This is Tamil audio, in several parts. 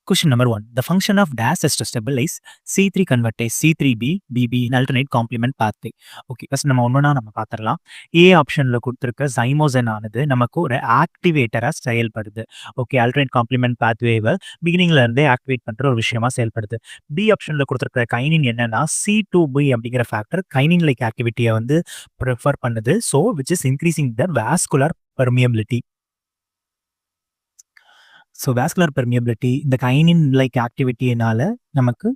Question number 1. The function of dash is to stabilize C3 convertase C3b BB in alternate complement pathway. Okay first நம்ம ஒன்னொன்னா நம்ம பார்த்துடலாம். ஏ ஆப்ஷனில் கொடுத்துருக்க ஜைமோசன் ஆனது நமக்கு ஒரு ஆக்டிவேட்டராக செயல்படுது. ஓகே ஆல்டர்னேட் காம்ப்ளிமெண்ட் பாத்வேவை பிகினிங்ல இருந்தே ஆக்டிவேட் பண்ணுற ஒரு விஷயமா செயல்படுது. பி ஆப்ஷனில் கொடுத்துருக்க கைனின் என்னன்னா C2b அப்படிங்கிற ஃபேக்டர் கைனின் லைக் ஆக்டிவிட்டியை வந்து ப்ரிஃபர் பண்ணுது. So which is increasing the vascular permeability. So vascular permeability இந்த கைனின் லைக் ஆக்டிவிட்டியினால நமக்கு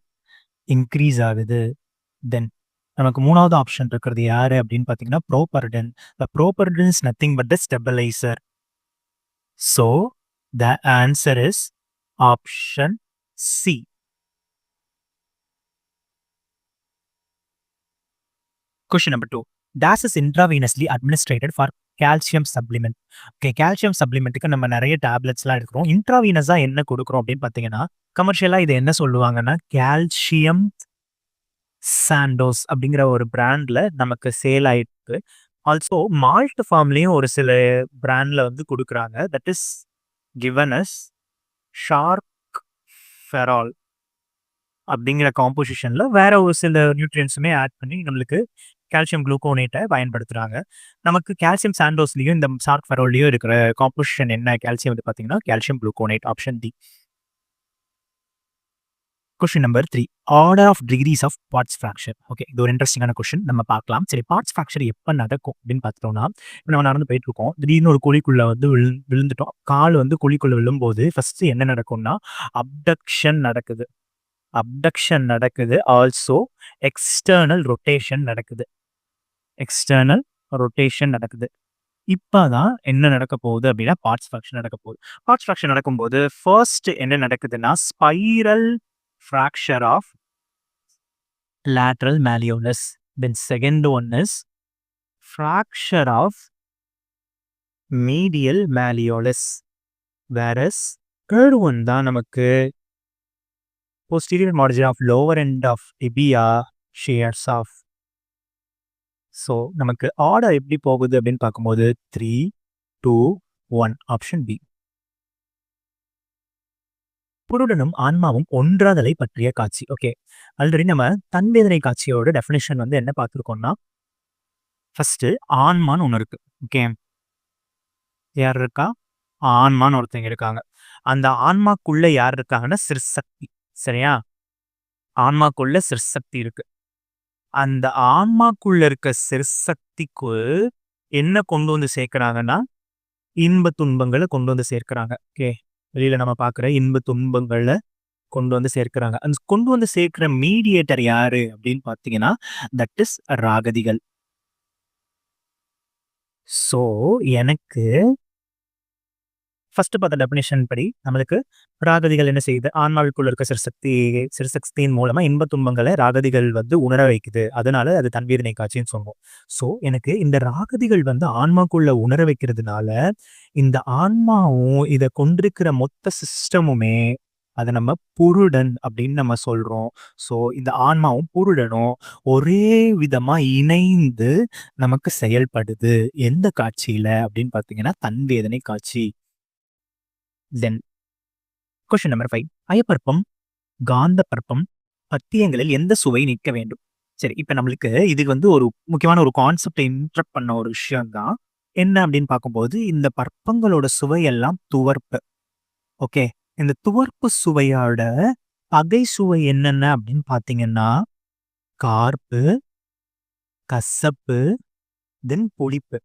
இன்க்ரீஸ் ஆகுது. தென் நமக்கு மூணாவது ஆப்ஷன் இருக்கிறது யாரு அப்படின்னு பார்த்தீங்கன்னா propertan. The propertan is nothing but the stabilizer. So the answer is option C. Question number 2. DAS is intravenously administered for calcium supplement. Okay calcium சப்ளிமெண்ட்டுக்கு நம்ம நிறைய டேப்லெட்ஸ்லாம் எடுக்கிறோம். இன்ட்ராவீனஸாக என்ன கொடுக்குறோம் அப்படின்னு பார்த்தீங்கன்னா கமர்ஷியலாக இதை என்ன சொல்லுவாங்கன்னா கால்சியம் சாண்டோஸ் அப்படிங்கிற ஒரு பிராண்டில் நமக்கு சேல் ஆயிருக்கு. ஆல்சோ மால்ட் ஃபார்ம்லேயும் ஒரு சில பிராண்டில் வந்து கொடுக்குறாங்க. தட் இஸ் கிவன் அஸ் ஷார்க் ஃபெரால் அப்படிங்கிற காம்போசிஷனில் வேற ஒரு சில நியூட்ரியன்ஸுமே ஆட் பண்ணி நம்மளுக்கு கால்சியம் குளுக்கோனேட்டை பயன்படுத்துகிறாங்க. நமக்கு கால்சியம் சாண்டோஸ்லையும் இந்த ஷார்க் ஃபெரோல்லையும் இருக்கிற காம்போசிஷன் என்ன கால்சியம் வந்து பார்த்தீங்கன்னா calcium gluconate. Option D. Question number 3. Order of degrees of parts fracture. Okay இது ஒரு இன்ட்ரெஸ்டிங்கான கொஸ்டின், நம்ம பார்க்கலாம். சரி பார்ட்ஸ் ஃப்ராக்சர் எப்போ நடக்கும் அப்படின்னு பார்த்துட்டோம்னா இப்போ நம்ம நடந்து போயிட்டு இருக்கோம், திடீர்னு ஒரு குழிக்குள்ள வந்து விழுந்துட்டோம். கால் வந்து குழிக்குள்ள விழும்போது ஃபர்ஸ்ட் என்ன நடக்கும்னா அப்டக்ஷன் நடக்குது. ஆல்சோ எக்ஸ்டர்னல் ரொட்டேஷன் நடக்குது. இப்பதான் என்ன நடக்க போகுது அப்படின்னா பார்ட்ஸ் ஃப்ராக்சர் நடக்க போகுது. பார்ட்ஸ் ஃப்ராக்சர் நடக்கும்போது ஃபர்ஸ்ட் என்ன நடக்குதுன்னா spiral fracture of lateral malleolus. Then second one is fracture of medial malleolus. Whereas third one தான் நமக்கு posterior margin of lower end of tibia shears off. So நமக்கு ஆர்டர் எப்படி போகுது அப்படின்னு பார்க்கும்போது 3, 2, 1 ஆப்ஷன் பி. புருடனும் ஆன்மாவும் ஒன்றாதலை பற்றிய காட்சி. ஓகே ஆல்ரெடி நம்ம தன்வேதனை காட்சியோட டெஃபினேஷன் வந்து என்ன பார்த்துருக்கோம்னா ஃபர்ஸ்ட் ஆன்மான்னு ஒன்று இருக்கு. ஓகே யார் இருக்கா? ஆன்மான்னு ஒருத்தங்க இருக்காங்க. அந்த ஆன்மாக்குள்ள யார் இருக்காங்கன்னா சிற்சக்தி. சரியா? ஆன்மாக்குள்ள சிற்சக்தி இருக்கு. அந்த ஆன்மாக்குள்ள இருக்க சிற்சக்திக்கு என்ன கொண்டு வந்து சேர்க்கிறாங்கன்னா இன்ப துன்பங்களை கொண்டு வந்து சேர்க்கிறாங்க. ஓகே வெளியில நம்ம பார்க்குற இன்ப துன்பங்களை கொண்டு வந்து சேர்க்கிறாங்க. அந்த கொண்டு வந்து சேர்க்கிற மீடியேட்டர் யாரு அப்படின்னு பார்த்தீங்கன்னா தட் இஸ் ராகதிகள். ஸோ எனக்கு ஃபர்ஸ்ட் பார்த்த டெபினேஷன் படி நம்மளுக்கு ராகதிகள் என்ன செய்யுது? ஆன்மாவுக்குள்ள இருக்க சிறுசக்தியின் மூலமா இன்ப துன்பங்களை ராகதிகள் வந்து உணர வைக்குது. அதனால அது தன்வேதனை காட்சின்னு சொல்லுவோம். ஸோ எனக்கு இந்த ராகதிகள் வந்து ஆன்மாக்குள்ள உணர வைக்கிறதுனால இந்த ஆன்மாவும் இதை கொண்டிருக்கிற மொத்த சிஸ்டமுமே அதை நம்ம புருடன் அப்படின்னு நம்ம சொல்றோம். ஸோ இந்த ஆன்மாவும் புருடனும் ஒரே விதமா இணைந்து நமக்கு செயல்படுது. எந்த காட்சியில அப்படின்னு பார்த்தீங்கன்னா தன்வேதனை காட்சி. Then question number 5. அயப்பற்பம் காந்த பற்பம் பத்தியங்களில் எந்த சுவை நிற்க வேண்டும்? சரி இப்போ நம்மளுக்கு இது வந்து ஒரு முக்கியமான ஒரு கான்செப்டை இன்டரப்ட் பண்ண ஒரு விஷயம் தான். என்ன அப்படின்னு பார்க்கும்போது இந்த பற்பங்களோட சுவையெல்லாம் துவர்ப்பு. ஓகே இந்த துவர்ப்பு சுவையோட பகை சுவை என்னென்ன அப்படின்னு பார்த்தீங்கன்னா கார்ப்பு, கசப்பு, தென் புளிப்பு.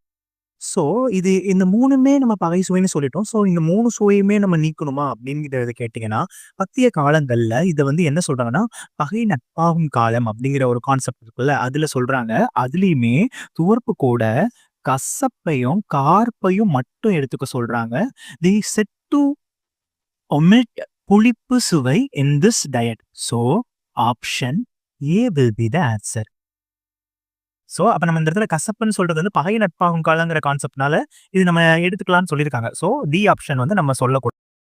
ஸோ இது இந்த மூணுமே நம்ம பகை சுவைன்னு சொல்லிட்டோம். ஸோ இந்த 3 சுவையுமே நம்ம நீக்கணுமா அப்படிங்கிறத கேட்டிங்கன்னா பத்திய காலங்களில் இதை வந்து என்ன சொல்றாங்கன்னா பகை நட்பாகும் காலம் அப்படிங்கிற ஒரு கான்செப்ட் இருக்குல்ல அதில் சொல்றாங்க. அதுலேயுமே துவர்ப்பு கூட கசப்பையும் கார்ப்பையும் மட்டும் எடுத்துக்க சொல்றாங்க. தி செட் டு ஒமிட் புளிப்பு சுவை in this diet. So option A will be the answer. So அப்போ நம்ம இந்த இடத்துல கசப்புன்னு சொல்றது வந்து பகை நட்பாகும் காலங்கிற கான்செப்ட்னால இது நம்ம எடுத்துக்கலாம்னு சொல்லியிருக்காங்க. ஸோ டி ஆப்ஷன் வந்து நம்ம சொல்லக்கூடாது.